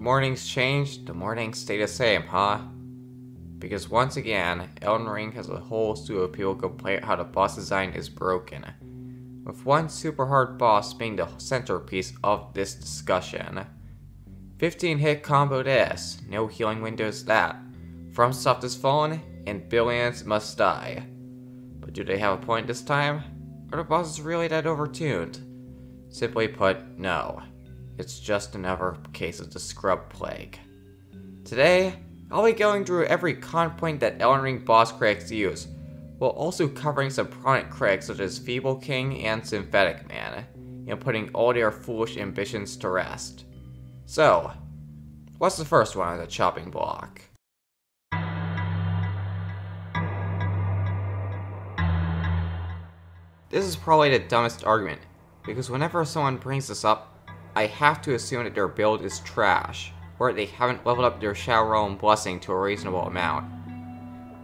The mornings change, the mornings stay the same, huh? Because once again, Elden Ring has a whole slew of people complain how the boss design is broken, with one super hard boss being the centerpiece of this discussion. 15 hit combo this, no healing windows that, FromSoft is fallen, and billions must die. But do they have a point this time? Are the bosses really that overtuned? Simply put, no. It's just another case of the scrub plague. Today, I'll be going through every con point that Elden Ring boss critics use, while also covering some prominent critics such as Feeble King and Synthetic Man, and putting all their foolish ambitions to rest. So, what's the first one on the chopping block? This is probably the dumbest argument, because whenever someone brings this up, I have to assume that their build is trash, or they haven't leveled up their Shadow Realm Blessing to a reasonable amount.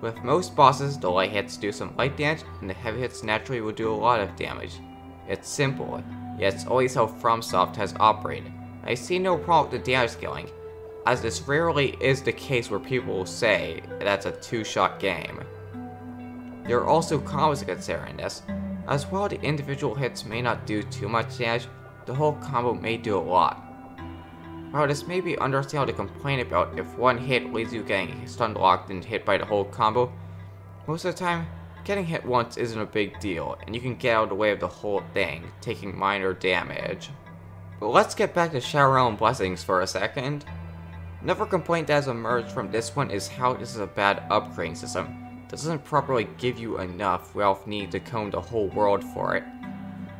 With most bosses, the light hits do some light damage, and the heavy hits naturally will do a lot of damage. It's simple, yet it's always how FromSoft has operated. I see no problem with the damage scaling, as this rarely is the case where people will say that's a two-shot game. There are also combos to consider in this, as while the individual hits may not do too much damage, the whole combo may do a lot. While this may be understandable to complain about if one hit leaves you getting stun locked and hit by the whole combo, most of the time, getting hit once isn't a big deal, and you can get out of the way of the whole thing, taking minor damage. But let's get back to Shadow Realm Blessings for a second. Another complaint that has emerged from this one is how this is a bad upgrading system that doesn't properly give you enough without needing to comb the whole world for it.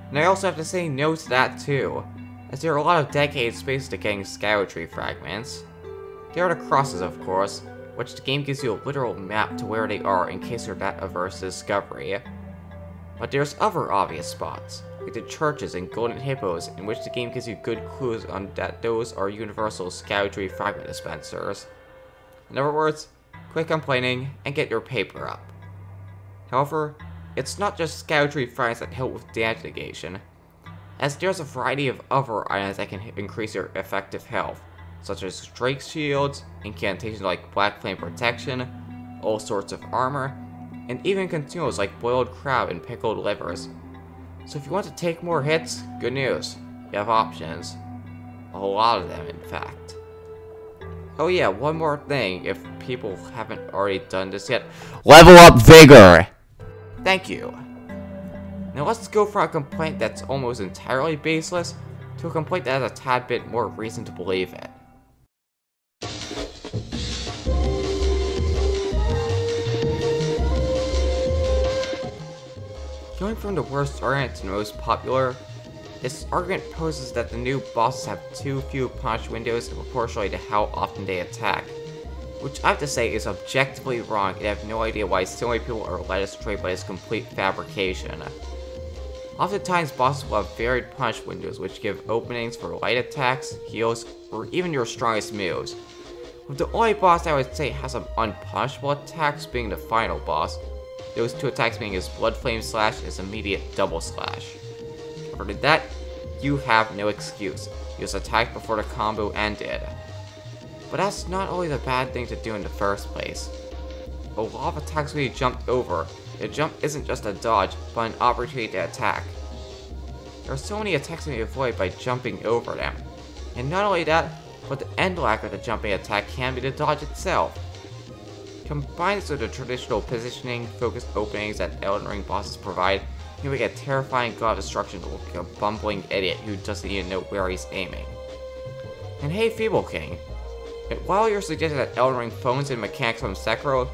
And I also have to say no to that too, as there are a lot of dedicated spaces to getting Erdtree fragments. There are the crosses, of course, which the game gives you a literal map to where they are in case you're that averse to discovery. But there's other obvious spots, like the churches and golden hippos, in which the game gives you good clues on that those are universal Erdtree fragment dispensers. In other words, quit complaining and get your paper up. However, it's not just Erdtree fragments that help with damage negation, as there's a variety of other items that can increase your effective health, such as Drake shields, incantations like Black Flame Protection, all sorts of armor, and even consumables like boiled crab and pickled livers. So if you want to take more hits, good news, you have options. A whole lot of them, in fact. Oh yeah, one more thing, if people haven't already done this yet. Level up Vigor! Thank you. Now let's go from a complaint that's almost entirely baseless to a complaint that has a tad bit more reason to believe it. Going from the worst argument to the most popular, this argument poses that the new bosses have too few punch windows proportionally to how often they attack, which I have to say is objectively wrong, and I have no idea why so many people are led astray by this complete fabrication. Oftentimes bosses will have varied punch windows which give openings for light attacks, heals, or even your strongest moves, with the only boss I would say has some unpunishable attacks being the final boss, those two attacks being his Blood Flame Slash and his immediate Double Slash. Other than that, you have no excuse, you just attacked before the combo ended. But that's not always a bad thing to do in the first place. A lot of attacks will be jumped over. The jump isn't just a dodge, but an opportunity to attack. There are so many attacks that you avoid by jumping over them. And not only that, but the end lag of the jumping attack can be the dodge itself. Combine this with the traditional positioning focused openings that Elden Ring bosses provide, you will get a terrifying god of destruction looking like a bumbling idiot who doesn't even know where he's aiming. And hey Feeble King, while you're suggesting that Elden Ring phones in mechanics from Sekiro,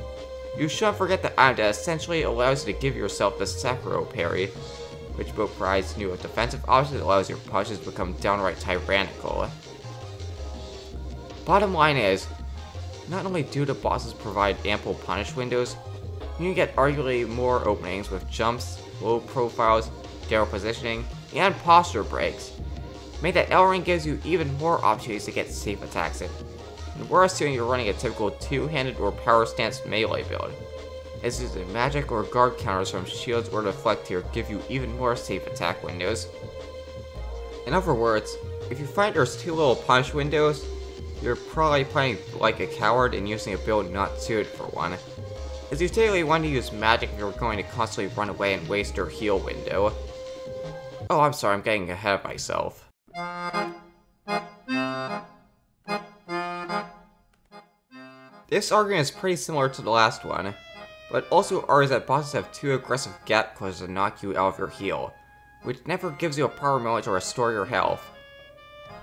you shouldn't forget the item that essentially allows you to give yourself the Sekiro parry, which both provides new defensive options and allows your punches to become downright tyrannical. Bottom line is, not only do the bosses provide ample punish windows, you can get arguably more openings with jumps, low profiles, narrow positioning, and posture breaks. Make that Elden Ring gives you even more opportunities to get safe attacks in. And we're assuming you're running a typical two-handed or power stance melee build, as using magic or guard counters from shields or deflect here give you even more safe attack windows. In other words, if you find there's too little punch windows, you're probably playing like a coward and using a build not suited for one. As you typically want to use magic, you're going to constantly run away and waste your heal window. Oh, I'm sorry, I'm getting ahead of myself. This argument is pretty similar to the last one, but also argues that bosses have too aggressive gap closers to knock you out of your heal, which never gives you a power moment to restore your health.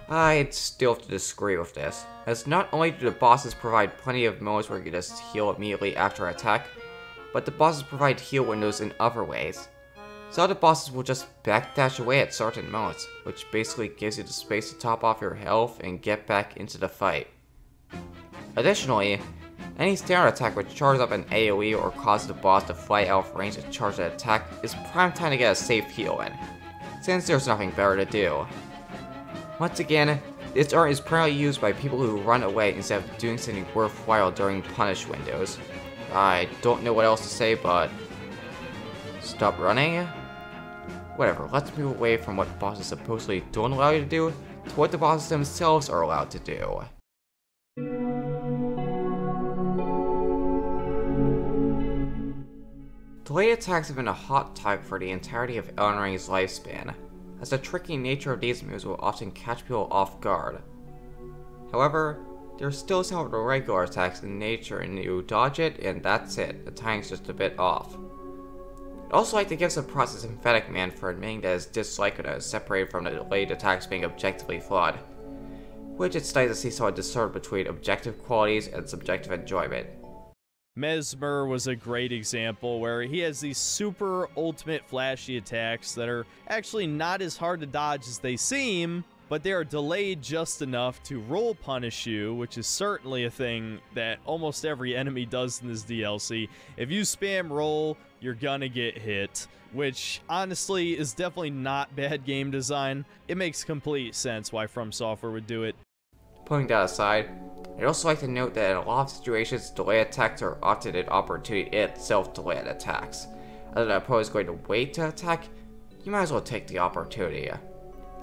I'd still have to disagree with this, as not only do the bosses provide plenty of moments where you can just heal immediately after an attack, but the bosses provide heal windows in other ways. So the bosses will just backdash away at certain moments, which basically gives you the space to top off your health and get back into the fight. Additionally, any standard attack which charges up an AoE or causes the boss to fly out of range to charge the attack is prime time to get a safe heal in, since there's nothing better to do. Once again, this art is primarily used by people who run away instead of doing something worthwhile during punish windows. I don't know what else to say, but stop running? Whatever, let's move away from what bosses supposedly don't allow you to do to what the bosses themselves are allowed to do. Delayed attacks have been a hot topic for the entirety of Elden Ring's lifespan, as the tricky nature of these moves will often catch people off guard. However, there are still some of the regular attacks in nature and you dodge it and that's it, the timing's just a bit off. I'd also like to give some props to Synthetic Man for admitting that his dislike of it is separated from the delayed attacks being objectively flawed, which it's nice to see someone discern between objective qualities and subjective enjoyment. Messmer was a great example where he has these super ultimate flashy attacks that are actually not as hard to dodge as they seem, but they are delayed just enough to roll punish you, which is certainly a thing that almost every enemy does in this DLC. If you spam roll, you're gonna get hit, which honestly is definitely not bad game design. It makes complete sense why From Software would do it. Putting that aside, I'd also like to note that in a lot of situations, delay attacks are often an opportunity itself to delay attacks. As an opponent is going to wait to attack, you might as well take the opportunity.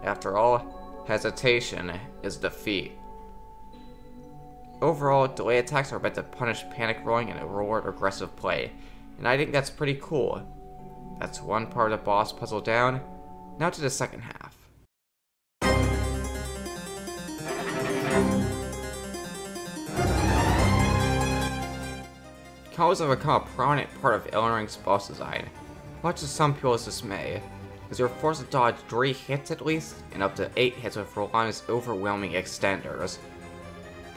After all, hesitation is defeat. Overall, delay attacks are meant to punish panic rolling and reward aggressive play, and I think that's pretty cool. That's one part of the boss puzzle down. Now to the second half. Combos have become a prominent part of Elden Ring's boss design, much to some people's dismay, as you're forced to dodge 3 hits at least, and up to 8 hits with Rellana's overwhelming extenders.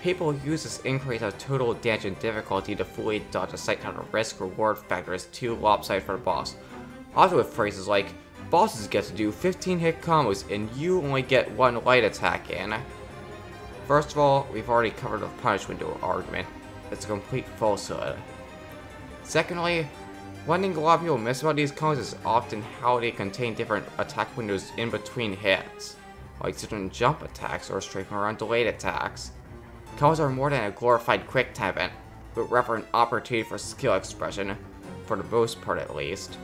People use this increase of total damage and difficulty to fully dodge a sight how the risk-reward factor is too lopsided for the boss, often with phrases like, bosses get to do 15-hit combos and you only get 1 light attack in. First of all, we've already covered the punish window argument. It's a complete falsehood. Secondly, one thing a lot of people miss about these combos is often how they contain different attack windows in between hits, like certain jump attacks or strafing around delayed attacks. Combos are more than a glorified quick time event, but rather an opportunity for skill expression, for the most part at least.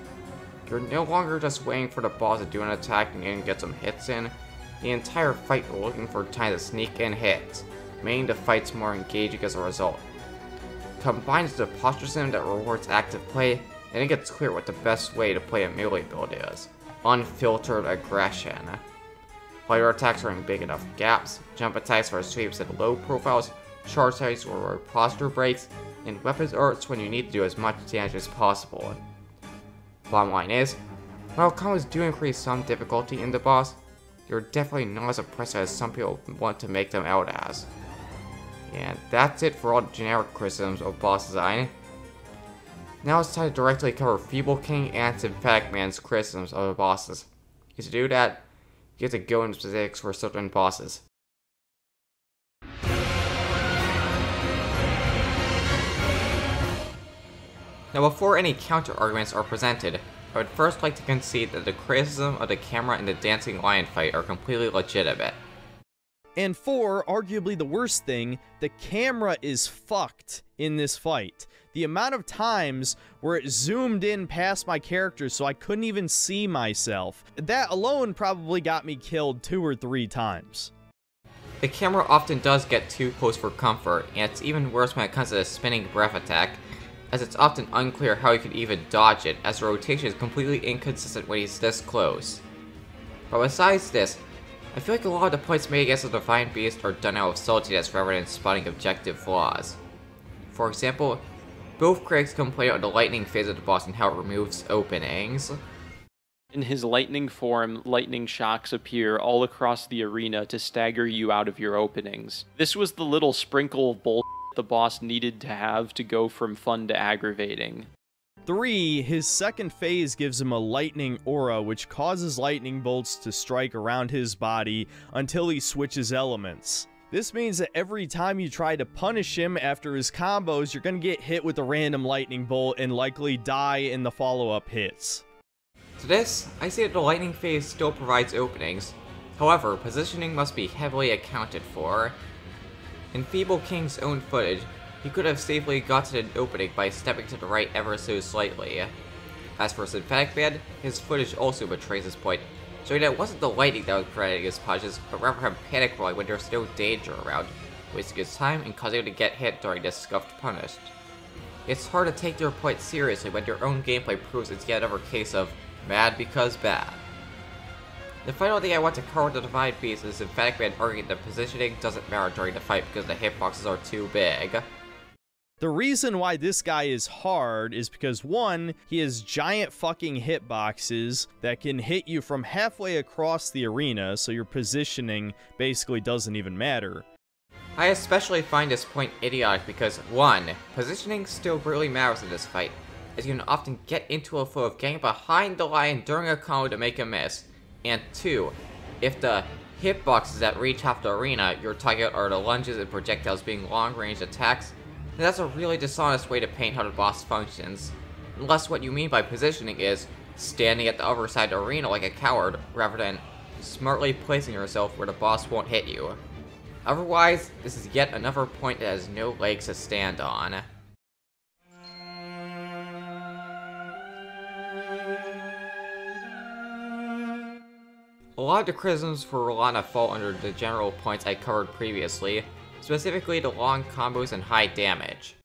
You're no longer just waiting for the boss to do an attack and then get some hits in. The entire fight you're looking for time to sneak in hits, making the fights more engaging as a result. Combined with the posture sim that rewards active play, and it gets clear what the best way to play a melee build is. Unfiltered aggression. Fighter attacks are in big enough gaps, jump attacks for sweeps at low profiles, charge attacks or posture breaks, and weapons arts when you need to do as much damage as possible. Bottom line is, while combos do increase some difficulty in the boss, you're definitely not as oppressive as some people want to make them out as. And that's it for all the generic criticisms of boss design. Now it's time to directly cover Feeble King and Synthetic Man's criticisms of the bosses. To do that, you have to go into specifics for certain bosses. Now before any counter-arguments are presented, I would first like to concede that the criticism of the camera in the Dancing Lion fight are completely legitimate. And 4, arguably the worst thing, the camera is fucked in this fight. The amount of times where it zoomed in past my character so I couldn't even see myself, that alone probably got me killed 2 or 3 times. The camera often does get too close for comfort, and it's even worse when it comes to the spinning breath attack, as it's often unclear how he could even dodge it, as the rotation is completely inconsistent when he's this close. But besides this, I feel like a lot of the points made against the Divine Beast are done out of saltiness rather than spotting objective flaws. For example, both critics complain about the lightning phase of the boss and how it removes openings. In his lightning form, lightning shocks appear all across the arena to stagger you out of your openings. This was the little sprinkle of bullshit the boss needed to have to go from fun to aggravating. 3, his second phase gives him a lightning aura, which causes lightning bolts to strike around his body until he switches elements. This means that every time you try to punish him after his combos, you're going to get hit with a random lightning bolt and likely die in the follow-up hits. To this, I say that the lightning phase still provides openings. However, positioning must be heavily accounted for. In Feeble King's own footage, he could have safely gotten an opening by stepping to the right ever so slightly. As for Synthetic Man, his footage also betrays his point, showing that it wasn't the lightning that was preventing his punches, but rather him panic rolling when there's no danger around, wasting his time and causing him to get hit during this scuffed punished. It's hard to take their point seriously when your own gameplay proves it's yet another case of mad because bad. The final thing I want to cover with the Divine Beast is Synthetic Man arguing that positioning doesn't matter during the fight because the hitboxes are too big. The reason why this guy is hard is because 1, he has giant fucking hitboxes that can hit you from halfway across the arena, so your positioning basically doesn't even matter. I especially find this point idiotic because 1, positioning still really matters in this fight, as you can often get into a flow of getting behind the lion during a combo to make a miss, and 2, if the hitboxes that reach half the arena you're talking about are the lunges and projectiles being long-range attacks, then that's a really dishonest way to paint how the boss functions. Unless what you mean by positioning is standing at the other side of the arena like a coward, rather than smartly placing yourself where the boss won't hit you. Otherwise, this is yet another point that has no legs to stand on. A lot of the criticisms for Rellana fall under the general points I covered previously, specifically the long combos and high damage.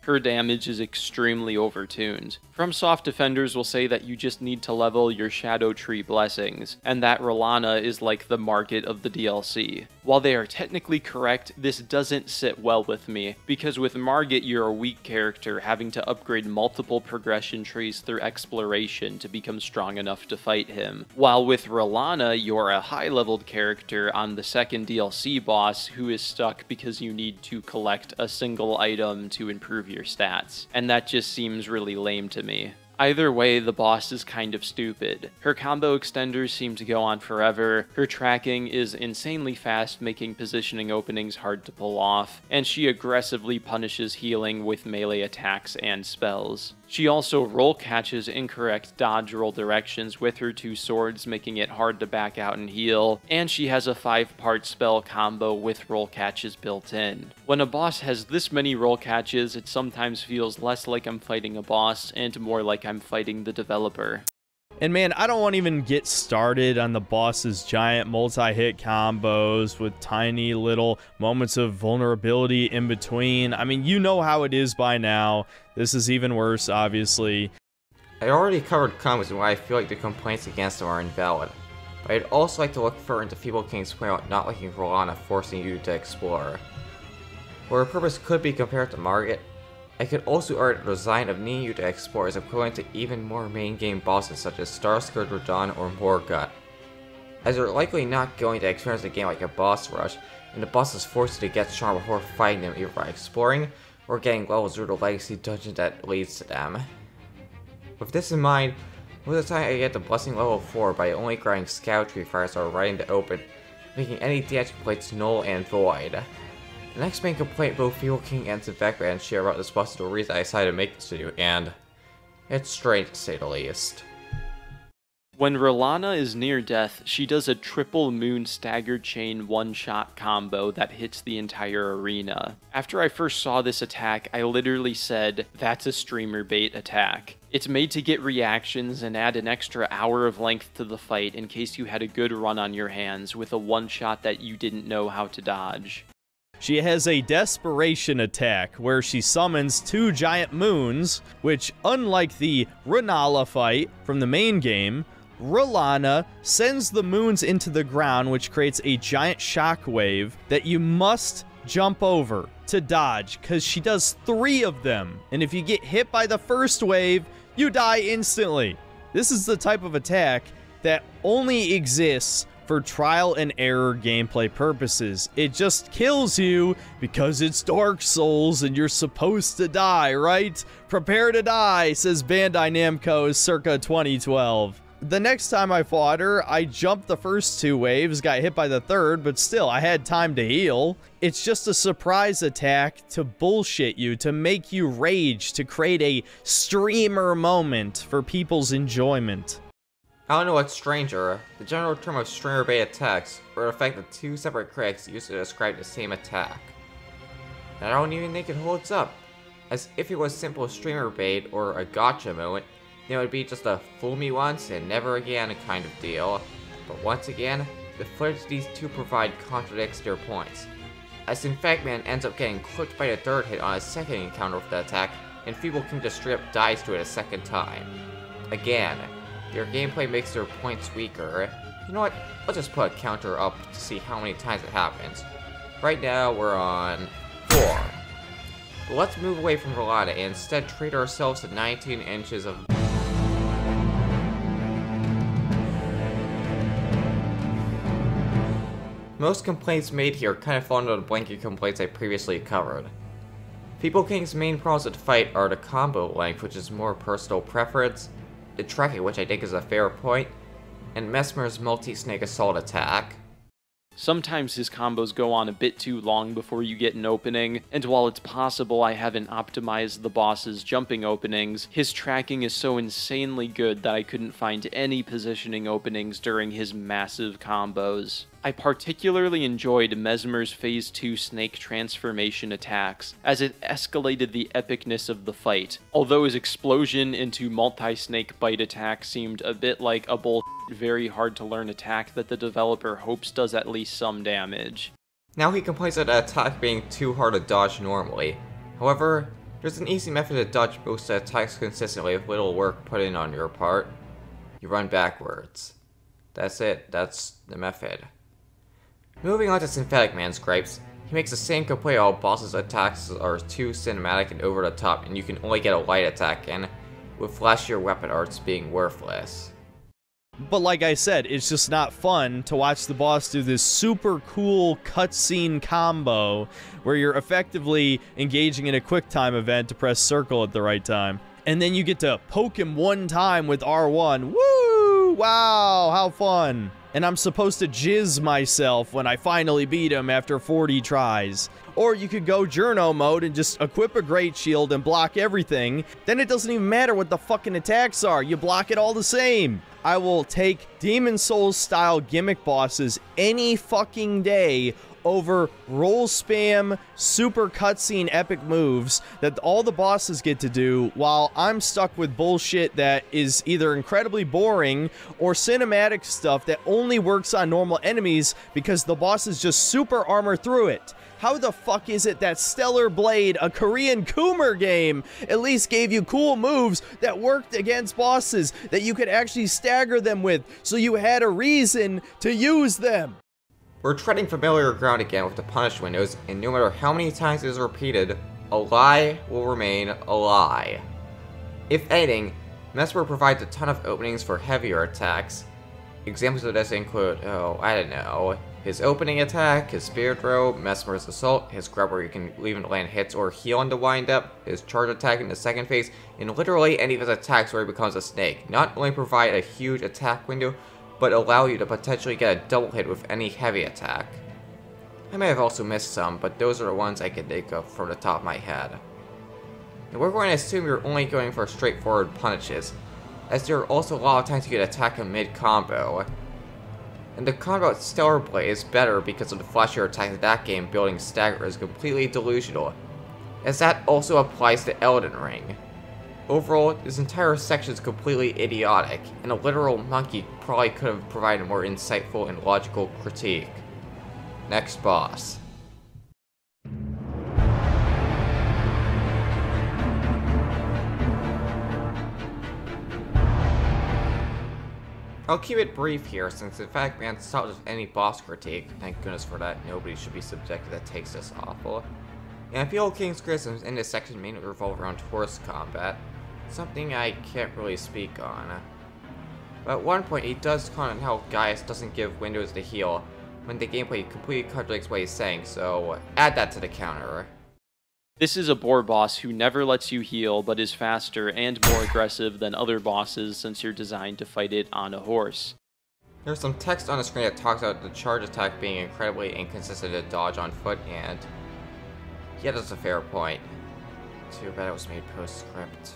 Her damage is extremely overtuned. FromSoft defenders will say that you just need to level your Shadow Tree blessings, and that Rellana is like the market of the DLC. While they are technically correct, this doesn't sit well with me, because with Margit you're a weak character having to upgrade multiple progression trees through exploration to become strong enough to fight him. While with Rellana you're a high-leveled character on the second DLC boss who is stuck because you need to collect a single item to improve your stats, and that just seems really lame to me. Either way, the boss is kind of stupid. Her combo extenders seem to go on forever, her tracking is insanely fast, making positioning openings hard to pull off, and she aggressively punishes healing with melee attacks and spells. She also roll catches incorrect dodge roll directions with her 2 swords, making it hard to back out and heal, and she has a 5-part spell combo with roll catches built in. When a boss has this many roll catches, it sometimes feels less like I'm fighting a boss and more like I'm fighting the developer. And man, I don't want to even get started on the boss's giant multi-hit combos with tiny little moments of vulnerability in between. I mean, you know how it is by now. This is even worse, obviously. I already covered combos and why I feel like the complaints against them are invalid, but I'd also like to look further into Feeble King's point about not liking Rellana forcing you to explore. Where her purpose could be compared to Margit, I could also argue the design of needing you to explore is equivalent to even more main game bosses such as Starscourge Radahn or Morgut, as you're likely not going to experience the game like a boss rush, and the boss is forced to get strong before fighting them either by exploring or getting levels through the legacy dungeon that leads to them. With this in mind, most of the time I get to Blessing level 4 by only grinding Scout Tree fires that are right into open, making any damage complaints null and void. The next main complaint both Feeble King and Synthetic Man share about this boss is the reason I decided to make this video, and it's strange to say the least. When Rellana is near death, she does a triple moon stagger chain one-shot combo that hits the entire arena. After I first saw this attack, I literally said, that's a streamer bait attack. It's made to get reactions and add an extra hour of length to the fight in case you had a good run on your hands with a one-shot that you didn't know how to dodge. She has a desperation attack where she summons 2 giant moons, which, unlike the Rellana fight from the main game, Rellana sends the moons into the ground, which creates a giant shockwave that you must jump over to dodge, because she does 3 of them. And if you get hit by the first wave, you die instantly. This is the type of attack that only exists for trial and error gameplay purposes. It just kills you because it's Dark Souls and you're supposed to die, right? Prepare to die, says Bandai Namco circa 2012. The next time I fought her, I jumped the first 2 waves, got hit by the third, but still, I had time to heal. It's just a surprise attack to bullshit you, to make you rage, to create a streamer moment for people's enjoyment. I don't know what's stranger, the general term of streamer bait attacks, or the fact that 2 separate critics used to describe the same attack. And I don't even think it holds up, as if it was simple streamer bait or a gotcha moment, then it would be just a fool me once and never again kind of deal. But once again, the footage these 2 provide contradicts their points, as Infectman ends up getting clipped by the 3rd hit on a second encounter with the attack, and Feeble King just straight up dies to it a second time. Again, their gameplay makes their points weaker. You know what, let's just put a counter up to see how many times it happens. Right now, we're on 4. But let's move away from Rellana and instead treat ourselves to 19 inches of... Most complaints made here kind of fall under the blanket complaints I previously covered. Feeble King's main problems with the fight are the combo length, which is more personal preference, the tracking, which I think is a fair point, and Messmer's multi-snake assault attack. Sometimes his combos go on a bit too long before you get an opening, and while it's possible I haven't optimized the boss's jumping openings, his tracking is so insanely good that I couldn't find any positioning openings during his massive combos. I particularly enjoyed Messmer's Phase 2 snake transformation attacks, as it escalated the epicness of the fight, although his explosion into multi-snake bite attack seemed a bit like a very hard to learn attack that the developer hopes does at least some damage. Now he complains of the attack being too hard to dodge normally. However, there's an easy method to dodge most attacks consistently with little work put in on your part. You run backwards. That's it, that's the method. Moving on to Synthetic Man's gripes, he makes the same complaint all bosses' attacks are too cinematic and over the top and you can only get a light attack in, with flashier weapon arts being worthless. But like I said, it's just not fun to watch the boss do this super cool cutscene combo where you're effectively engaging in a QuickTime event to press circle at the right time. And then you get to poke him one time with R1. Woo! Wow, how fun. And I'm supposed to jizz myself when I finally beat him after 40 tries. Or you could go journo mode and just equip a great shield and block everything. Then it doesn't even matter what the fucking attacks are. You block it all the same. I will take Demon Souls style gimmick bosses any fucking day over roll spam, super cutscene epic moves that all the bosses get to do while I'm stuck with bullshit that is either incredibly boring or cinematic stuff that only works on normal enemies because the bosses just super armor through it. How the fuck is it that Stellar Blade, a Korean Coomer game, at least gave you cool moves that worked against bosses that you could actually stagger them with, so you had a reason to use them? We're treading familiar ground again with the punish windows, and no matter how many times it is repeated, a lie will remain a lie. If anything, Messmer provides a ton of openings for heavier attacks. Examples of this include, his opening attack, his spear throw, Messmer's assault, his grab where you can even land hits or heal on the wind up, his charge attack in the second phase, and literally any of his attacks where he becomes a snake. Not only provide a huge attack window, but allow you to potentially get a double hit with any heavy attack. I may have also missed some, but those are the ones I can think of from the top of my head. And we're going to assume you're only going for straightforward punishes. as there are also a lot of times you can attack him mid-combo. And the combo Stellar Blade is better because of the flashier attacks in that game building stagger is completely delusional, as that also applies to Elden Ring. Overall, this entire section is completely idiotic, and a literal monkey probably could have provided a more insightful and logical critique. Next boss. I'll keep it brief here, since in fact we haven't stopped with any boss critique. Thank goodness for that. Nobody should be subjected that takes this awful. And I feel King's criticisms in this section mainly revolve around horse combat, something I can't really speak on. But at one point he does comment on how Gaius doesn't give windows to heal, when the gameplay completely contradicts what he's saying, so add that to the counter. This is a boar boss who never lets you heal, but is faster and more aggressive than other bosses since you're designed to fight it on a horse. There's some text on the screen that talks about the charge attack being incredibly inconsistent to dodge on foot, and yeah, that's a fair point. Too bad it was made post-script.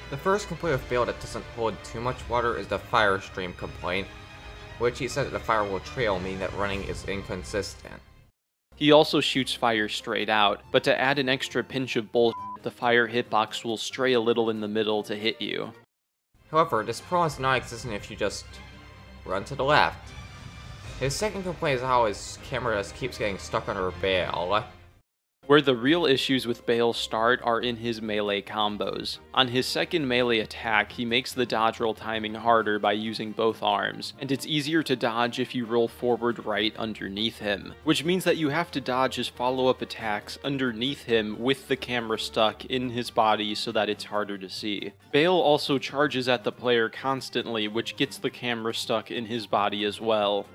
The first complaint of Bayle that doesn't hold too much water is the fire stream complaint, which he said that the fire will trail, meaning that running is inconsistent. He also shoots fire straight out, but to add an extra pinch of bullshit, the fire hitbox will stray a little in the middle to hit you. However, this problem is not existent if you just run to the left. His second complaint is how his camera just keeps getting stuck under Bayle. Where the real issues with Bayle start are in his melee combos. On his second melee attack, he makes the dodge roll timing harder by using both arms, and it's easier to dodge if you roll forward right underneath him, which means that you have to dodge his follow-up attacks underneath him with the camera stuck in his body so that it's harder to see. Bayle also charges at the player constantly, which gets the camera stuck in his body as well.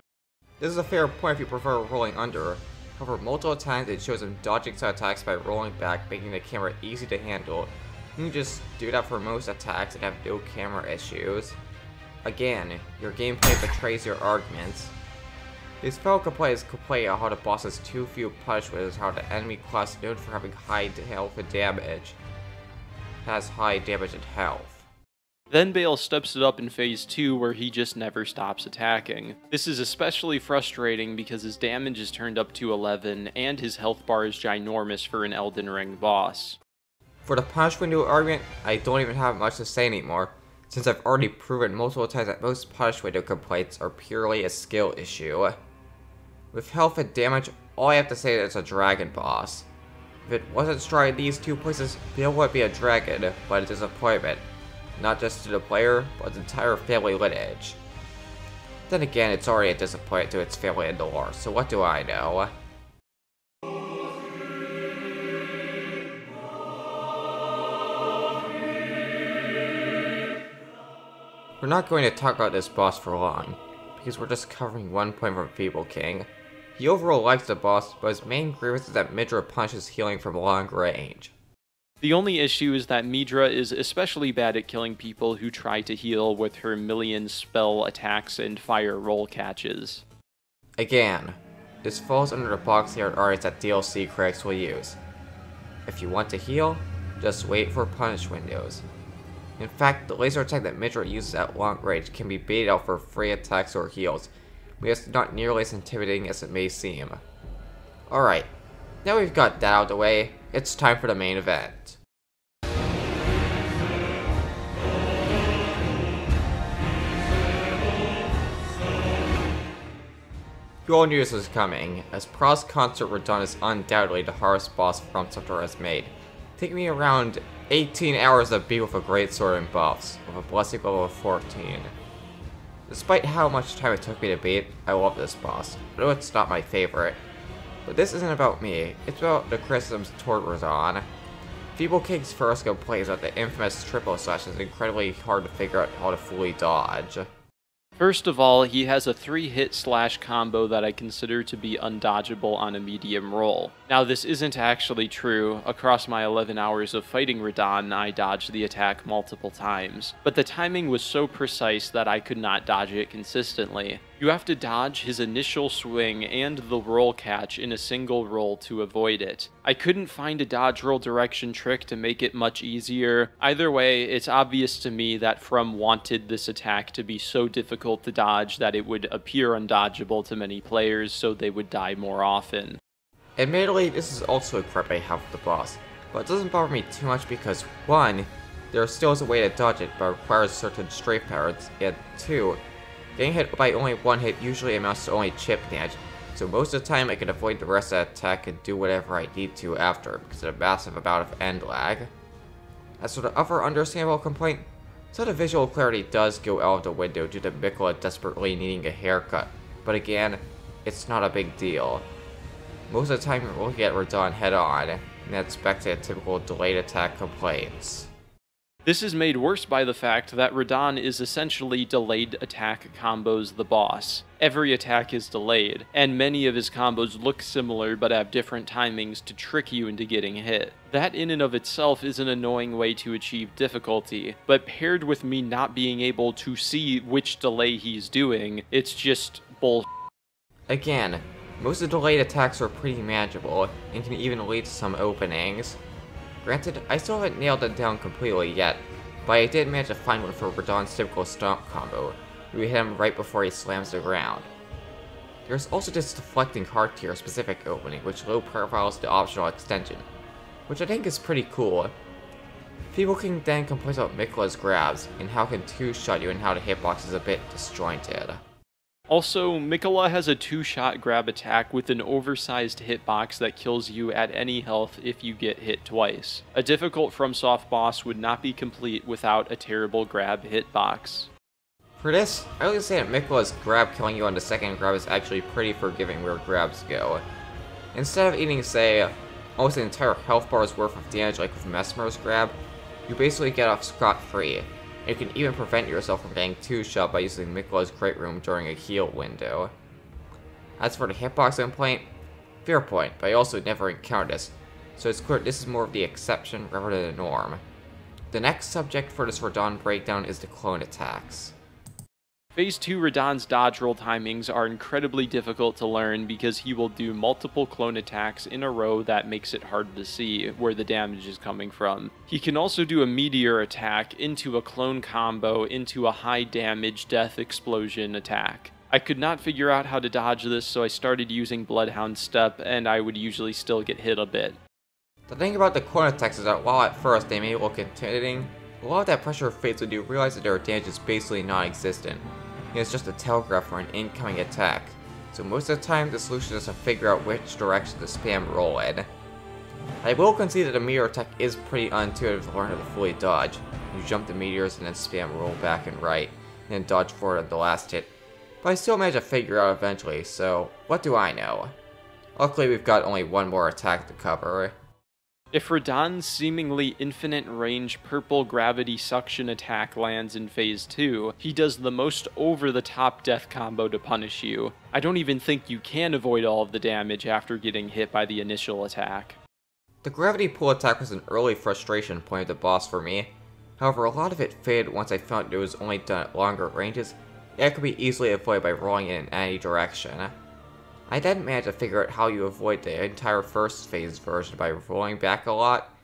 This is a fair point if you prefer rolling under. However, multiple times it shows him dodging some attacks by rolling back, making the camera easy to handle. You can just do that for most attacks and have no camera issues. Again, your gameplay betrays your arguments. His fellow complaints complain about how the boss has too few punch windows, how the enemy class known for having high health and damage has high damage and health. Then Bayle steps it up in Phase 2 where he just never stops attacking. This is especially frustrating because his damage is turned up to 11 and his health bar is ginormous for an Elden Ring boss. For the punch window argument, I don't even have much to say anymore, since I've already proven multiple times that most punch window complaints are purely a skill issue. With health and damage, all I have to say is it's a dragon boss. If it wasn't strong in these two places, Bayle would be a dragon, but a disappointment. Not just to the player, but the entire family lineage. Then again, it's already a disappointment to its family and the lore, so what do I know? We're not going to talk about this boss for long, because we're just covering one point from Feeble King. He overall likes the boss, but his main grievance is that Midra punches healing from long range. The only issue is that Midra is especially bad at killing people who try to heal with her million spell attacks and fire roll catches. Again, this falls under the box here at Artorias that DLC critics will use. If you want to heal, just wait for punish windows. In fact, the laser attack that Midra uses at long range can be baited out for free attacks or heals, but it's not nearly as intimidating as it may seem. Alright, now we've got that out of the way, it's time for the main event. You all knew this was coming, as Consort Radahn is undoubtedly the hardest boss From Software has made, taking me around 18 hours to beat with a greatsword and buffs, with a blessing level of 14. Despite how much time it took me to beat, I love this boss. I know it's not my favorite. But this isn't about me, it's about the criticisms toward Radahn. Feeble King's first complaint is that the infamous triple slash is incredibly hard to figure out how to fully dodge. First of all, he has a 3-hit slash combo that I consider to be undodgeable on a medium roll. Now this isn't actually true. Across my 11 hours of fighting Radahn, I dodged the attack multiple times, but the timing was so precise that I could not dodge it consistently. You have to dodge his initial swing and the roll catch in a single roll to avoid it. I couldn't find a dodge roll direction trick to make it much easier. Either way, it's obvious to me that From wanted this attack to be so difficult to dodge that it would appear undodgeable to many players, so they would die more often. Admittedly, this is also a gripe I have with the boss, but it doesn't bother me too much because 1, there still is a way to dodge it, but it requires certain strafe patterns, and 2, getting hit by only one hit usually amounts to only chip damage, so most of the time I can avoid the rest of that attack and do whatever I need to after, because of a massive amount of end lag. As for the other understandable complaint, so the visual clarity does go out of the window due to Miquella desperately needing a haircut, but again, it's not a big deal. Most of the time you're looking at Radahn head on, and that's back to typical delayed attack complaints. This is made worse by the fact that Radahn is essentially delayed attack combos the boss. Every attack is delayed, and many of his combos look similar but have different timings to trick you into getting hit. That in and of itself is an annoying way to achieve difficulty, but paired with me not being able to see which delay he's doing, it's just bull. Again, most of the delayed attacks are pretty manageable, and can even lead to some openings. Granted, I still haven't nailed it down completely yet, but I did manage to find one for Radahn's typical stomp combo, where we hit him right before he slams the ground. There's also this deflecting hard tier specific opening, which low profiles the optional extension, which I think is pretty cool. Feeble can then complain about Miquella's grabs, and how it can two-shot you and how the hitbox is a bit disjointed. Also, Miquella has a 2-shot grab attack with an oversized hitbox that kills you at any health if you get hit twice. A difficult FromSoft boss would not be complete without a terrible grab hitbox. For this, I would say that Miquella's grab killing you on the second grab is actually pretty forgiving where grabs go. Instead of eating, say, almost an entire health bar's worth of damage like with Messmer's grab, you basically get off scot-free. You can even prevent yourself from getting two-shot by using Miquella's Great Room during a heal window. As for the hitbox complaint, fair point, but I also never encountered this, so it's clear this is more of the exception rather than the norm. The next subject for this Radahn breakdown is the clone attacks. Phase 2 Radahn's dodge roll timings are incredibly difficult to learn because he will do multiple clone attacks in a row that makes it hard to see where the damage is coming from. He can also do a meteor attack into a clone combo into a high damage death explosion attack. I could not figure out how to dodge this, so I started using Bloodhound Step, and I would usually still get hit a bit. The thing about the clone attacks is that while at first they may look intimidating, a lot of that pressure fades when you realize that their damage is basically non-existent. It's just a telegraph for an incoming attack, so most of the time the solution is to figure out which direction to spam roll in. I will concede that the meteor attack is pretty unintuitive to learn how to fully dodge. You jump the meteors and then spam roll back and right, and then dodge forward at the last hit, but I still managed to figure it out eventually, so what do I know? Luckily we've got only one more attack to cover. If Radahn's seemingly infinite range purple gravity suction attack lands in phase 2, he does the most over-the-top death combo to punish you. I don't even think you can avoid all of the damage after getting hit by the initial attack. The gravity pull attack was an early frustration point of the boss for me. However, a lot of it faded once I found it was only done at longer ranges, and it could be easily avoided by rolling it in any direction. I then managed to figure out how you avoid the entire first phase version by rolling back a lot,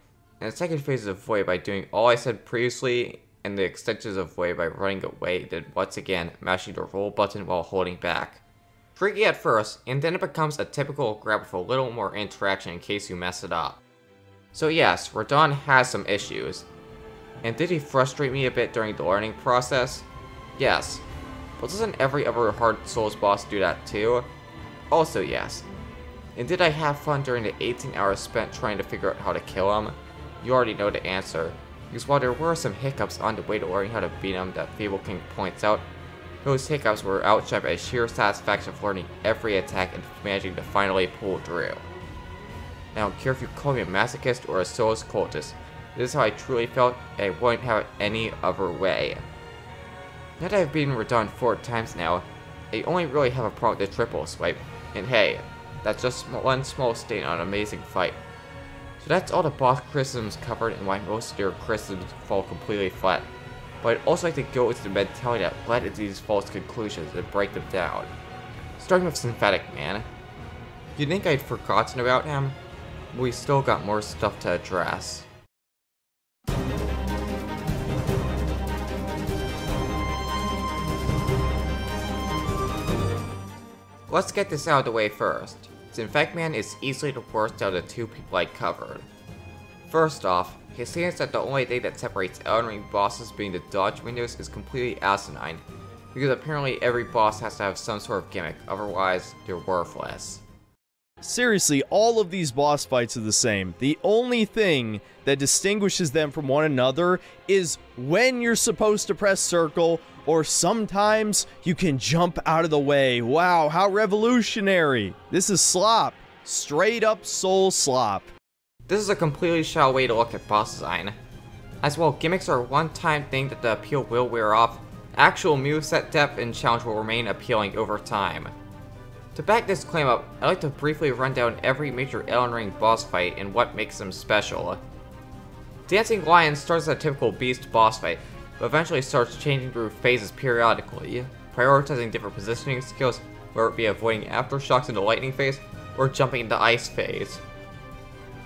and the second phase is avoided by doing all I said previously, and the extension is avoided by running away, then once again mashing the roll button while holding back. Tricky at first, and then it becomes a typical grab with a little more interaction in case you mess it up. So yes, Radahn has some issues. And did he frustrate me a bit during the learning process? Yes. But doesn't every other hard Souls boss do that too? Also yes. And did I have fun during the 18 hours spent trying to figure out how to kill him? You already know the answer, because while there were some hiccups on the way to learning how to beat him that Feeble King points out, those hiccups were outshined by sheer satisfaction of learning every attack and managing to finally pull through. I don't care if you call me a masochist or a Souls cultist, this is how I truly felt, and I wouldn't have it any other way. Now that I've beaten Radahn 4 times now, I only really have a problem with the triple swipe. And hey, that's just one small stain on an amazing fight. So that's all the boss criticisms covered and why most of your criticisms fall completely flat. but I'd also like to go into the mentality that led into these false conclusions and break them down. Starting with Synthetic Man. You think I'd forgotten about him? We still got more stuff to address. Let's get this out of the way first. Synthetic Man is easily the worst out of the two people I covered. First off, his stance that the only thing that separates Elden Ring bosses being the dodge windows is completely asinine, because apparently every boss has to have some sort of gimmick, otherwise they're worthless. Seriously, all of these boss fights are the same. The only thing that distinguishes them from one another is when you're supposed to press circle, or sometimes you can jump out of the way. Wow, how revolutionary. This is slop. Straight up soul slop. This is a completely shallow way to look at boss design. As well, gimmicks are a one-time thing that the appeal will wear off. Actual moveset depth and challenge will remain appealing over time. To back this claim up, I'd like to briefly run down every major Elden Ring boss fight and what makes them special. Dancing Lion starts as a typical beast boss fight, but eventually starts changing through phases periodically, prioritizing different positioning skills, whether it be avoiding aftershocks in the lightning phase, or jumping into ice phase.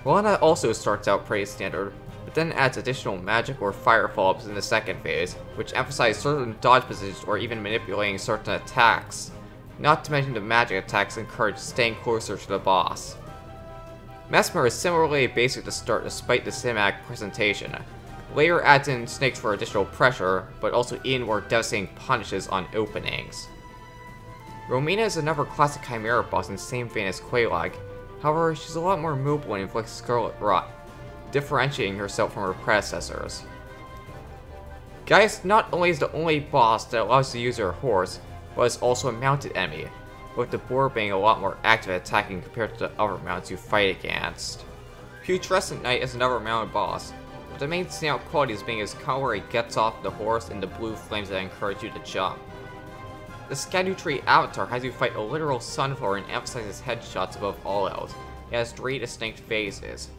Rellana also starts out pretty standard, but then adds additional magic or fire follow-ups in the second phase, which emphasize certain dodge positions or even manipulating certain attacks. Not to mention the magic attacks encourage staying closer to the boss. Messmer is similarly basic to start despite the cinematic presentation. Later adds in snakes for additional pressure, but also even more devastating punishes on openings. Romina is another classic Chimera boss in the same vein as Quelaag, however she's a lot more mobile and inflicts Scarlet Rot, differentiating herself from her predecessors. Gaius not only is the only boss that allows you to use her horse, but is also a mounted enemy, with the boar being a lot more active at attacking compared to the other mounts you fight against. Putrescent Knight is another mounted boss, but the main standout quality is being his color where he gets off the horse and the blue flames that encourage you to jump. The Erdtree avatar has you fight a literal sunflower and emphasizes headshots above all else. It has 3 distinct phases.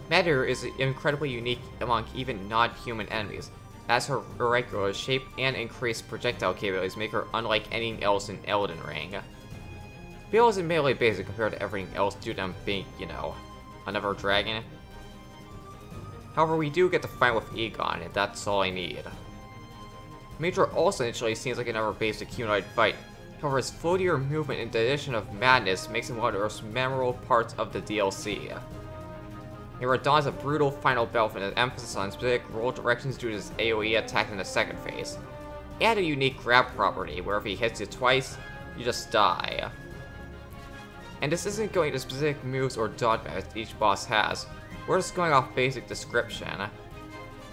Midra is incredibly unique among even non-human enemies, as her irregular shape and increased projectile capabilities make her unlike anything else in Elden Ring. Bayle is melee basic compared to everything else due to them being, you know, another dragon. However, we do get to fight with Egon, and that's all I need. Midra also initially seems like another basic humanoid fight, however his floatier movement and the addition of madness makes him one of the most memorable parts of the DLC. Radahn is a brutal final battle with an emphasis on specific roll directions due to his AoE attack in the second phase, and a unique grab property where if he hits you twice, you just die. And this isn't going to specific moves or dodge methods each boss has, we're just going off basic description.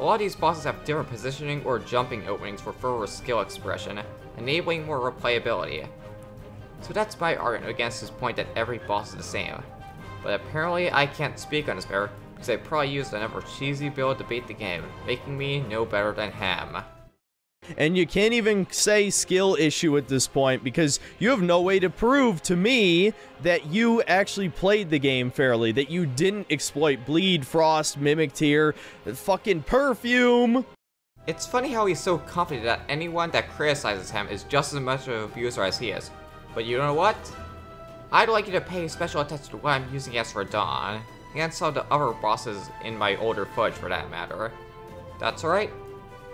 A lot of these bosses have different positioning or jumping openings for further skill expression, enabling more replayability. So that's my argument against his point that every boss is the same. But apparently I can't speak on this matter because I probably used another cheesy build to beat the game, making me no better than him. And you can't even say skill issue at this point because you have no way to prove to me that you actually played the game fairly, that you didn't exploit Bleed, Frost, Mimic Tear, fucking Perfume. It's funny how he's so confident that anyone that criticizes him is just as much of an abuser as he is. But you know what? I'd like you to pay special attention to what I'm using as Radahn, and some of the other bosses in my older footage for that matter. That's right,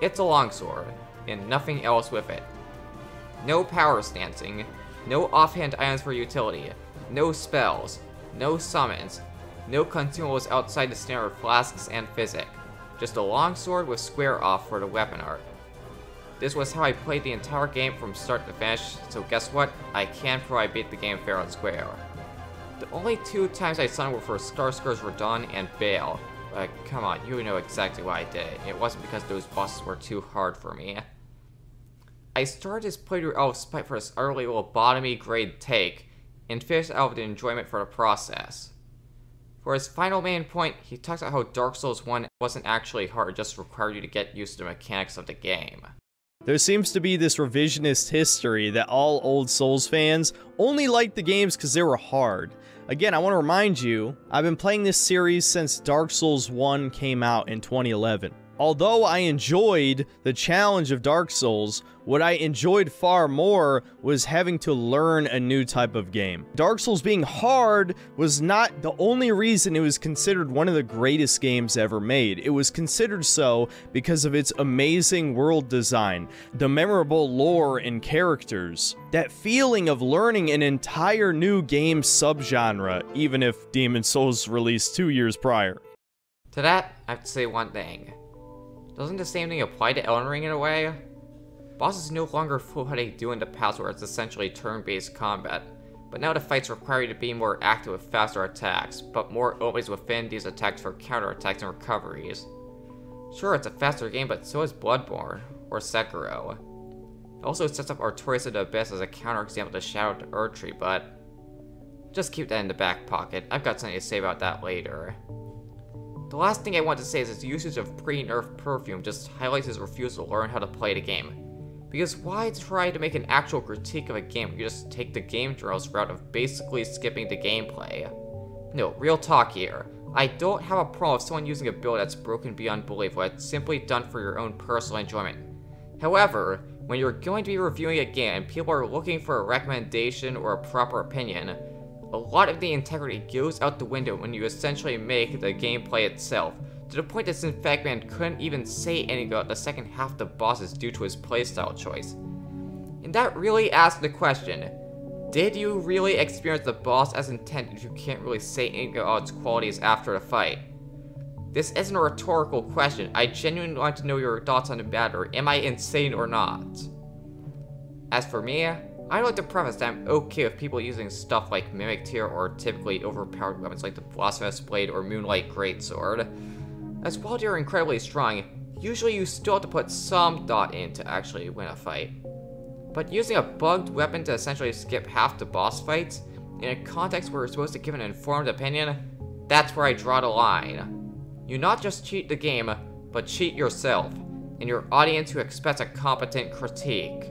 it's a longsword, and nothing else with it. No power stancing, no offhand items for utility, no spells, no summons, no consumables outside the standard flasks and physic. Just a longsword with square off for the weapon art. This was how I played the entire game from start to finish, so guess what? I can prove I beat the game fair and square. The only 2 times I summoned were for Skarsgård's Radahn and Bayle. But come on, you know exactly why I did it. It wasn't because those bosses were too hard for me. I started this playthrough out of spite for this utterly lobotomy grade take, and finished out with the enjoyment for the process. For his final main point, he talks about how Dark Souls 1 wasn't actually hard, it just required you to get used to the mechanics of the game. There seems to be this revisionist history that all old Souls fans only liked the games because they were hard. Again, I want to remind you, I've been playing this series since Dark Souls 1 came out in 2011. Although I enjoyed the challenge of Dark Souls, what I enjoyed far more was having to learn a new type of game. Dark Souls being hard was not the only reason it was considered one of the greatest games ever made. It was considered so because of its amazing world design, the memorable lore and characters, that feeling of learning an entire new game subgenre, even if Demon's Souls released 2 years prior. To that, I have to say one thing. Doesn't the same thing apply to Elden Ring in a way? Bosses no longer feel how they do in the past where it's essentially turn-based combat, but now the fights require you to be more active with faster attacks, but more always within these attacks for counterattacks and recoveries. Sure, it's a faster game, but so is Bloodborne, or Sekiro. It also sets up Artorias of the Abyss as a counterexample to Shadow to Erdtree, but just keep that in the back pocket. I've got something to say about that later. The last thing I want to say is his usage of pre-nerf perfume just highlights his refusal to learn how to play the game. Because why try to make an actual critique of a game when you just take the game journalist route of basically skipping the gameplay? No, real talk here. I don't have a problem with someone using a build that's broken beyond belief when it's simply done for your own personal enjoyment. However, when you're going to be reviewing a game and people are looking for a recommendation or a proper opinion, a lot of the integrity goes out the window when you essentially make the gameplay itself, to the point that Synfactman couldn't even say anything about the second half of the bosses due to his playstyle choice. And that really asks the question, did you really experience the boss as intended if you can't really say anything about its qualities after the fight? This isn't a rhetorical question, I genuinely want to know your thoughts on the matter. Am I insane or not? As for me, I'd like to preface that I'm okay with people using stuff like Mimic Tear or typically overpowered weapons like the Blasphemous Blade or Moonlight Greatsword. As while they're incredibly strong, usually you still have to put some thought in to actually win a fight. But using a bugged weapon to essentially skip half the boss fights, in a context where you're supposed to give an informed opinion, that's where I draw the line. You not just cheat the game, but cheat yourself, and your audience who expects a competent critique.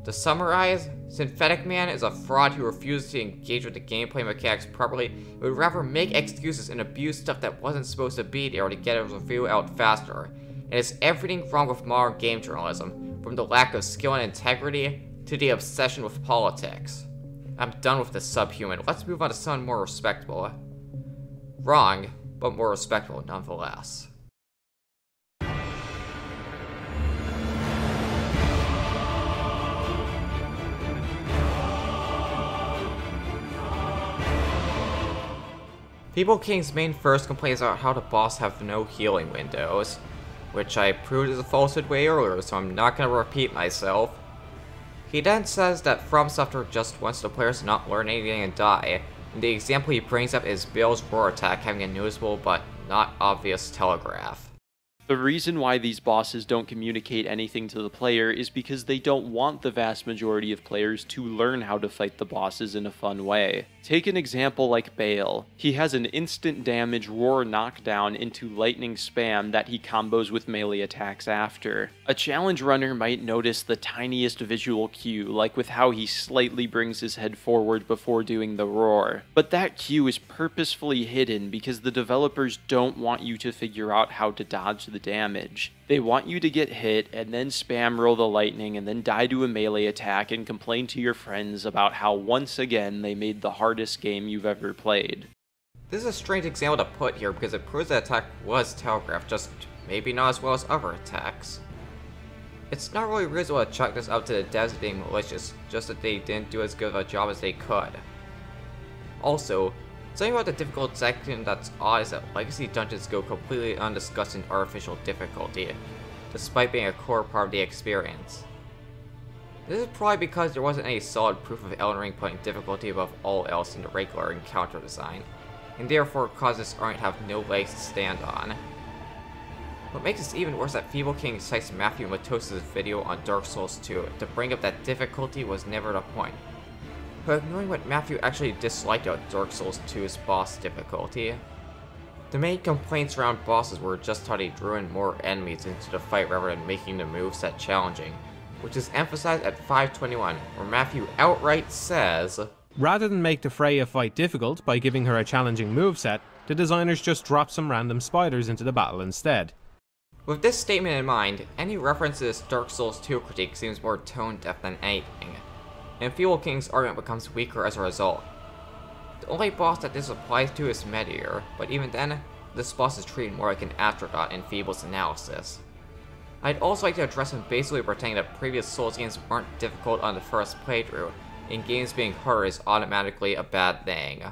To summarize, Synthetic Man is a fraud who refuses to engage with the gameplay mechanics properly and would rather make excuses and abuse stuff that wasn't supposed to be there to get a review out faster. And it's everything wrong with modern game journalism, from the lack of skill and integrity to the obsession with politics. I'm done with the subhuman, let's move on to someone more respectable. Wrong, but more respectable nonetheless. Feeble King's main first complaint is about how the boss have no healing windows, which I proved is a falsehood way earlier, so I'm not going to repeat myself. He then says that From Software just wants the players to not learn anything and die, and the example he brings up is Bayle's roar attack having a noticeable but not obvious telegraph. The reason why these bosses don't communicate anything to the player is because they don't want the vast majority of players to learn how to fight the bosses in a fun way. Take an example like Bayle. He has an instant damage roar knockdown into lightning spam that he combos with melee attacks after. A challenge runner might notice the tiniest visual cue, like with how he slightly brings his head forward before doing the roar. But that cue is purposefully hidden because the developers don't want you to figure out how to dodge the damage. They want you to get hit and then spam roll the lightning and then die to a melee attack and complain to your friends about how once again they made the hardest game you've ever played. This is a strange example to put here because it proves that attack was telegraphed, just maybe not as well as other attacks. It's not really reasonable to chalk this up to the devs being malicious, just that they didn't do as good of a job as they could. Also, something about the difficult section that's odd is that legacy dungeons go completely undiscussed in artificial difficulty, despite being a core part of the experience. This is probably because there wasn't any solid proof of Elden Ring putting difficulty above all else in the regular encounter design, and therefore caused this argument to have no legs to stand on. What makes this even worse is that Feeble King cites Matthew Matos's video on Dark Souls 2 to bring up that difficulty was never the point, but ignoring what Matthew actually disliked about Dark Souls 2's boss difficulty. The main complaints around bosses were just how they drew in more enemies into the fight rather than making the moveset challenging, which is emphasized at 521, where Matthew outright says, "Rather than make the Freya fight difficult by giving her a challenging moveset, the designers just dropped some random spiders into the battle instead. With this statement in mind, any reference to this Dark Souls 2 critique seems more tone-deaf than anything, and Feeble King's argument becomes weaker as a result. The only boss that this applies to is Midra, but even then, this boss is treated more like an afterthought in Feeble's analysis. I'd also like to address him basically pretending that previous Souls games aren't difficult on the first playthrough, and games being harder is automatically a bad thing.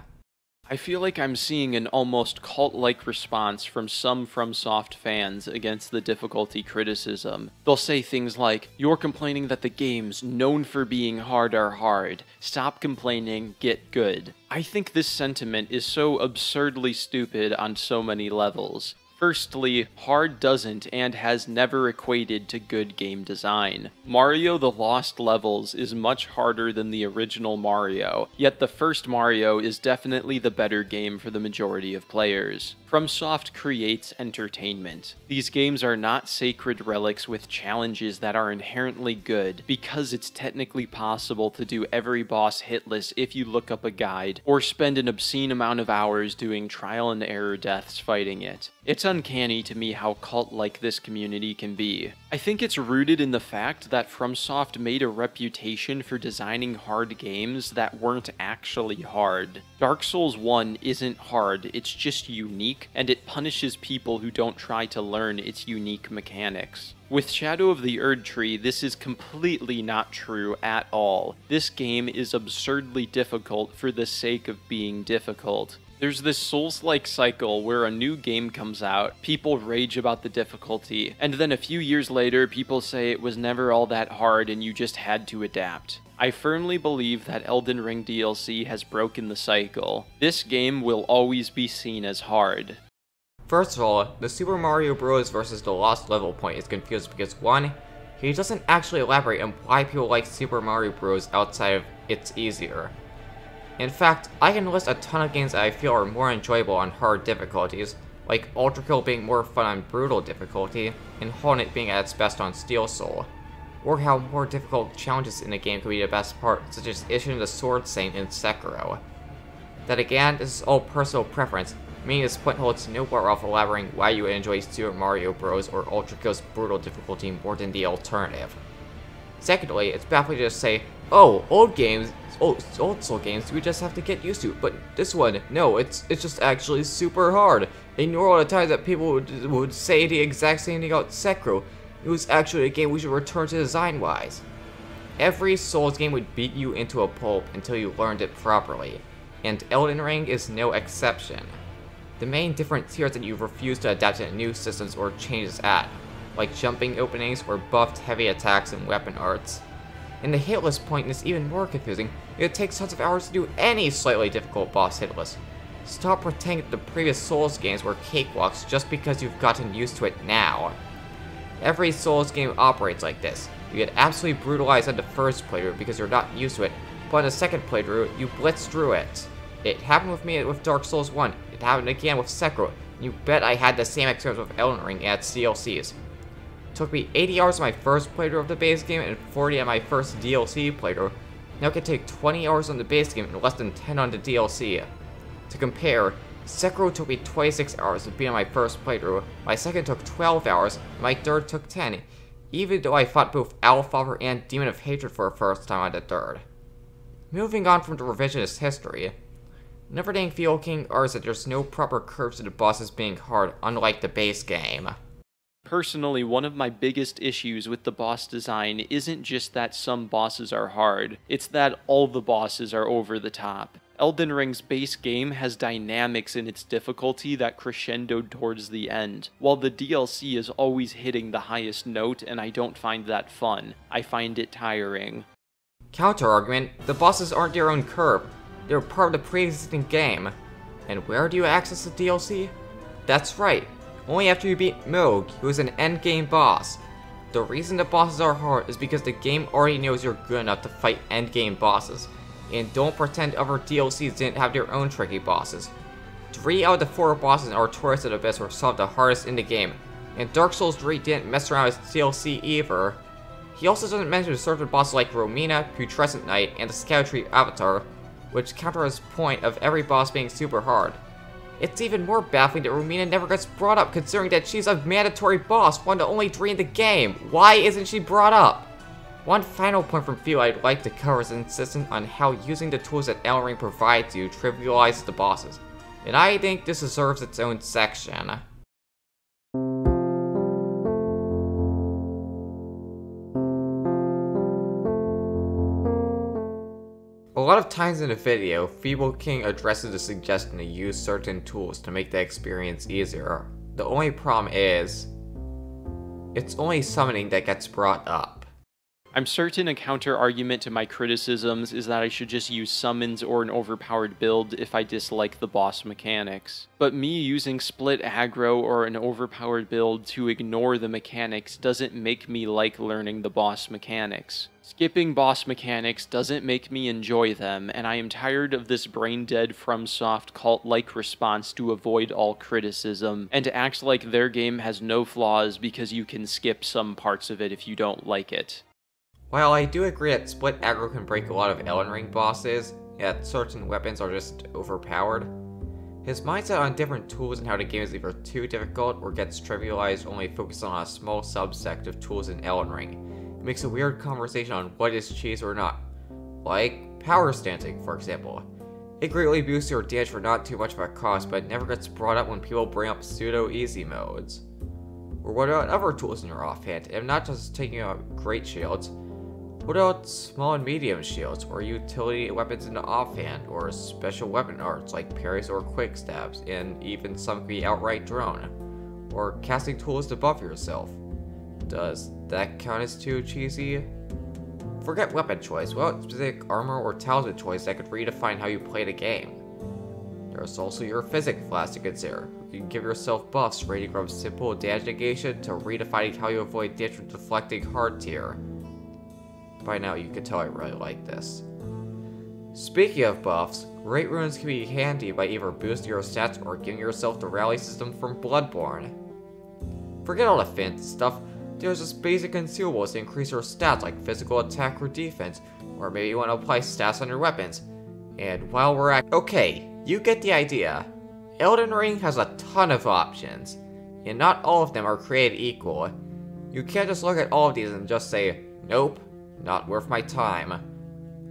I feel like I'm seeing an almost cult-like response from some FromSoft fans against the difficulty criticism. They'll say things like, "You're complaining that the games known for being hard are hard. Stop complaining, get good." I think this sentiment is so absurdly stupid on so many levels. Firstly, hard doesn't and has never equated to good game design. Mario the Lost Levels is much harder than the original Mario, yet the first Mario is definitely the better game for the majority of players. FromSoft creates entertainment. These games are not sacred relics with challenges that are inherently good, because it's technically possible to do every boss hitless if you look up a guide, or spend an obscene amount of hours doing trial and error deaths fighting it. It's uncanny to me how cult-like this community can be. I think it's rooted in the fact that FromSoft made a reputation for designing hard games that weren't actually hard. Dark Souls 1 isn't hard, it's just unique, and it punishes people who don't try to learn its unique mechanics. With Shadow of the Erdtree, this is completely not true at all. This game is absurdly difficult for the sake of being difficult. There's this Souls-like cycle where a new game comes out, people rage about the difficulty, and then a few years later people say it was never all that hard and you just had to adapt. I firmly believe that Elden Ring DLC has broken the cycle. This game will always be seen as hard. First of all, the Super Mario Bros. Versus the Lost Level point is confused because 1, he doesn't actually elaborate on why people like Super Mario Bros. Outside of it's easier. In fact, I can list a ton of games that I feel are more enjoyable on hard difficulties, like Ultra Kill being more fun on brutal difficulty, and Hollow Knight being at its best on Steel Soul. Or how more difficult challenges in a game could be the best part, such as issuing the Sword Saint in Sekiro. Then again, this is all personal preference, meaning this point holds no bar off elaborating why you would enjoy Super Mario Bros. Or Ultra Kill's brutal difficulty more than the alternative. Secondly, it's baffling to just say, oh, old Soul games we just have to get used to, but this one, no, it's just actually super hard. Ignore all the times that people would say the exact same thing about Sekiro. It was actually a game we should return to design-wise. Every Souls game would beat you into a pulp until you learned it properly, and Elden Ring is no exception. The main difference here is that you refuse to adapt to new systems or changes at, like jumping openings or buffed heavy attacks and weapon arts. And the hitless point is even more confusing. It takes tons of hours to do any slightly difficult boss hitless. Stop pretending that the previous Souls games were cakewalks just because you've gotten used to it now. Every Souls game operates like this. You get absolutely brutalized on the first playthrough because you're not used to it, but on the second playthrough, you blitz through it. It happened with me with Dark Souls 1, it happened again with Sekiro, and you bet I had the same experience with Elden Ring and its DLCs. It took me 80 hours on my first playthrough of the base game and 40 on my first DLC playthrough. Now it can take 20 hours on the base game and less than 10 on the DLC. To compare, Sekiro took me 26 hours to beat on my first playthrough, my second took 12 hours, and my third took 10, even though I fought both Owlfather and Demon of Hatred for the first time on the third. Moving on from the revisionist history, another thing Feeble King argues that there's no proper curves to the bosses being hard, unlike the base game. Personally, one of my biggest issues with the boss design isn't just that some bosses are hard, it's that all the bosses are over the top. Elden Ring's base game has dynamics in its difficulty that crescendoed towards the end, while the DLC is always hitting the highest note, and I don't find that fun. I find it tiring. Counter-argument, the bosses aren't their own curve, they're part of the pre-existing game. And where do you access the DLC? That's right, only after you beat Mohg, who is an endgame boss. The reason the bosses are hard is because the game already knows you're good enough to fight endgame bosses, and don't pretend other DLCs didn't have their own tricky bosses. 3 out of the 4 bosses in Artorias of the Abyss were solved the hardest in the game, and Dark Souls 3 didn't mess around with DLC either. He also doesn't mention certain bosses like Romina, Putrescent Knight, and the Scout Tree Avatar, which counter his point of every boss being super hard. It's even more baffling that Rumina never gets brought up, considering that she's a mandatory boss, one of the only 3 in the game. Why isn't she brought up? One final point from Feeble I'd like to cover is insistence on how using the tools that Elden Ring provides you trivializes the bosses, and I think this deserves its own section. A lot of times in the video, Feeble King addresses the suggestion to use certain tools to make the experience easier. The only problem is, it's only summoning that gets brought up. I'm certain a counter-argument to my criticisms is that I should just use summons or an overpowered build if I dislike the boss mechanics. But me using split aggro or an overpowered build to ignore the mechanics doesn't make me like learning the boss mechanics. Skipping boss mechanics doesn't make me enjoy them, and I am tired of this brain-dead FromSoft cult-like response to avoid all criticism, and to act like their game has no flaws because you can skip some parts of it if you don't like it. While I do agree that split aggro can break a lot of Elden Ring bosses, yet certain weapons are just overpowered, his mindset on different tools and how the game is either too difficult or gets trivialized only focused on a small subsect of tools in Elden Ring. It makes a weird conversation on what is cheese or not. Like power stancing, for example. It greatly boosts your damage for not too much of a cost, but it never gets brought up when people bring up pseudo-easy modes. Or what about other tools in your offhand, and not just taking out great shields. What about small and medium shields, or utility weapons in the offhand, or special weapon arts like parries or quick stabs, and even some can be outright drone, or casting tools to buff yourself? Does that count as too cheesy? Forget weapon choice, well, specific armor or talisman choice that could redefine how you play the game. There's also your physic class to consider. You can give yourself buffs ranging from simple damage negation to redefining how you avoid damage from deflecting hard tier. By now you can tell I really like this. Speaking of buffs, Great Runes can be handy by either boosting your stats or giving yourself the rally system from Bloodborne. Forget all the fancy stuff, there's just basic consumables to increase your stats like physical attack or defense, or maybe you want to apply stats on your weapons. And while we're at— okay, you get the idea. Elden Ring has a ton of options, and not all of them are created equal. You can't just look at all of these and just say, nope, not worth my time.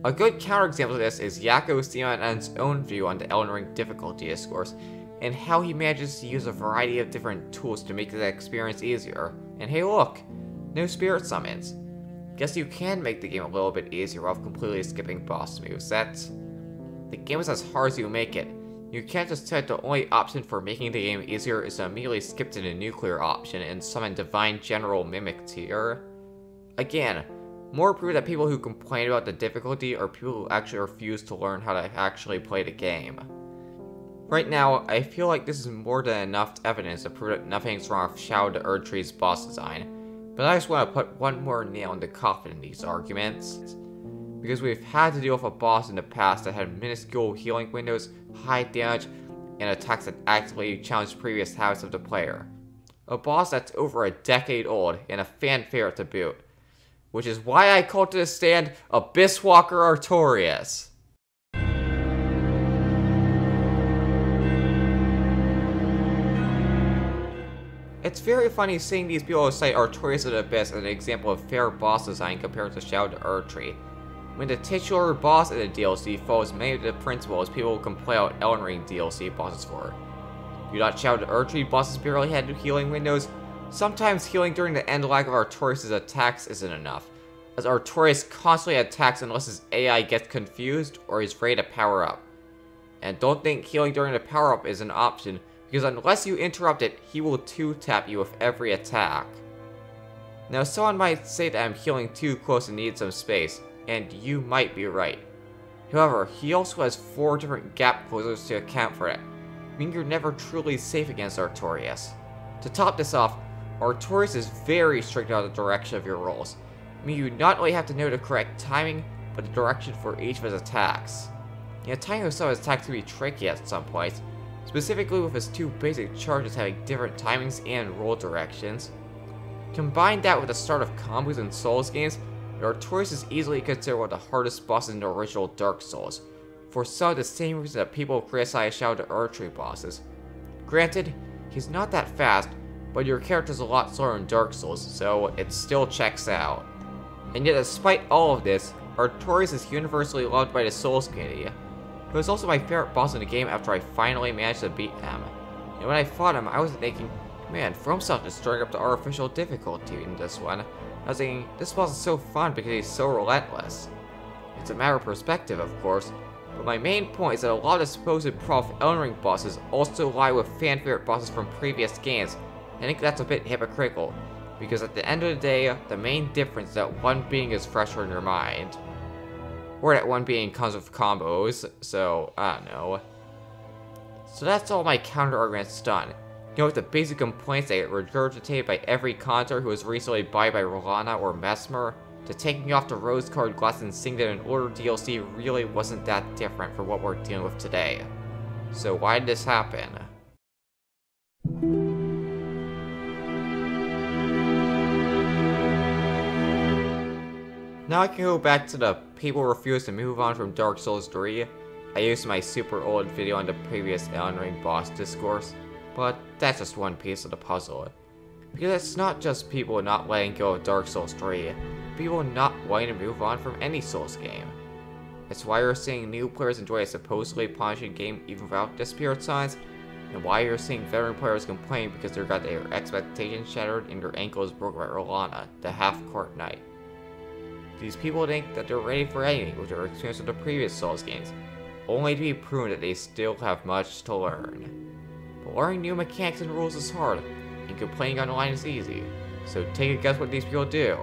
A good counterexample of this is Yako Simon's own view on the Elden Ring difficulty discourse, and how he manages to use a variety of different tools to make the experience easier. And hey look, no spirit summons. Guess you can make the game a little bit easier while completely skipping boss movesets. The game is as hard as you make it. You can't just say the only option for making the game easier is to immediately skip to the nuclear option and summon Divine General Mimic tier. Again, more proof that people who complain about the difficulty are people who actually refuse to learn how to actually play the game. Right now, I feel like this is more than enough evidence to prove that nothing's wrong with Shadow the Erdtree's boss design, but I just want to put one more nail in the coffin in these arguments. Because we've had to deal with a boss in the past that had minuscule healing windows, high damage, and attacks that actively challenged previous habits of the player. A boss that's over a decade old, and a fan favorite to boot. Which is why I call to the stand Abyss Walker Artorias. It's very funny seeing these people cite Artorias of the Abyss as an example of fair boss design compared to Shadow the Erdtree, when the titular boss in the DLC follows many of the principles people complain about Elden Ring DLC bosses for. You thought Shadow the Erdtree bosses barely had healing windows? Sometimes healing during the end lag of Artorias' attacks isn't enough, as Artorias constantly attacks unless his AI gets confused or he's ready to power up. And don't think healing during the power up is an option, because unless you interrupt it, he will 2-tap you with every attack. Now someone might say that I'm healing too close and need some space, and you might be right. However, he also has 4 different gap closers to account for that, meaning you're never truly safe against Artorias. To top this off, Artorias is very strict about the direction of your rolls, meaning you not only have to know the correct timing, but the direction for each of his attacks. The timing of some of his attacks can be tricky at some points, specifically with his 2 basic charges having different timings and roll directions. Combine that with the start of combos in Souls games, Artorias is easily considered one of the hardest bosses in the original Dark Souls, for some of the same reasons that people criticize Shadow the Erdtree bosses, Granted, he's not that fast, but your character's a lot slower in Dark Souls, so it still checks out. And yet despite all of this, Artorias is universally loved by the Souls community. He was also my favorite boss in the game after I finally managed to beat him. And when I fought him, I was thinking, man, FromSoft is stirring up the artificial difficulty in this one. I was thinking, this boss is so fun because he's so relentless. It's a matter of perspective, of course, but my main point is that a lot of the supposed Prof Elden Ring bosses also lie with fan-favorite bosses from previous games. I think that's a bit hypocritical, because at the end of the day, the main difference is that one being is fresher in your mind. Or that one being comes with combos, so, I don't know. So that's all my counter-arguments done. You know, with the basic complaints that get regurgitated by every Consort who was recently bought by Rellana or Messmer, to taking off the rose-colored glasses and seeing that an older DLC really wasn't that different from what we're dealing with today. So why did this happen? Now I can go back to the people refuse to move on from Dark Souls 3. I used my super old video on the previous Elden Ring boss discourse, but that's just one piece of the puzzle. Because it's not just people not letting go of Dark Souls 3, people not wanting to move on from any Souls game. It's why you're seeing new players enjoy a supposedly punishing game even without the spirit signs, and why you're seeing veteran players complain because they got their expectations shattered and their ankles broken by Rellana, the half-court knight. These people think that they're ready for anything with their experience with the previous Souls games, only to be proven that they still have much to learn. But learning new mechanics and rules is hard, and complaining online is easy, so take a guess what these people do.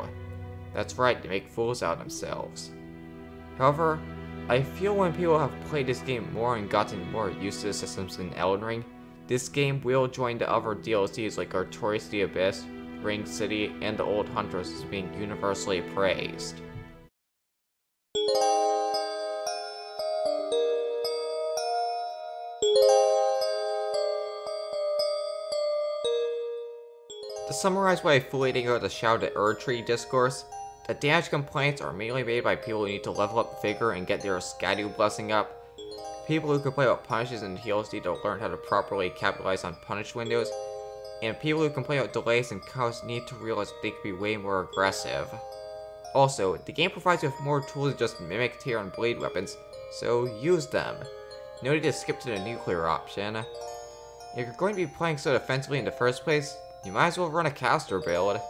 That's right, they make fools out of themselves. However, I feel when people have played this game more and gotten more used to the systems in Elden Ring, this game will join the other DLCs like Artorias the Abyss, Ring City, and the Old Hunters as being universally praised. To summarize what I fully think about the Shout at Erdtree discourse, the damage complaints are mainly made by people who need to level up Vigor and get their Scadu blessing up, people who complain about punishes and heals need to learn how to properly capitalize on punish windows, and people who complain about delays and cows need to realize that they can be way more aggressive. Also, the game provides you with more tools than just mimic, tear, and blade weapons, so use them. No need to skip to the nuclear option. If you're going to be playing so defensively in the first place, you might as well run a caster build.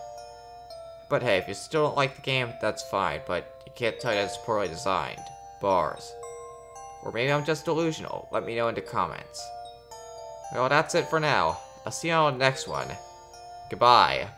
But hey, if you still don't like the game, that's fine, but you can't tell that it's poorly designed. Bars. Or maybe I'm just delusional, let me know in the comments. Well, that's it for now. I'll see you on the next one. Goodbye.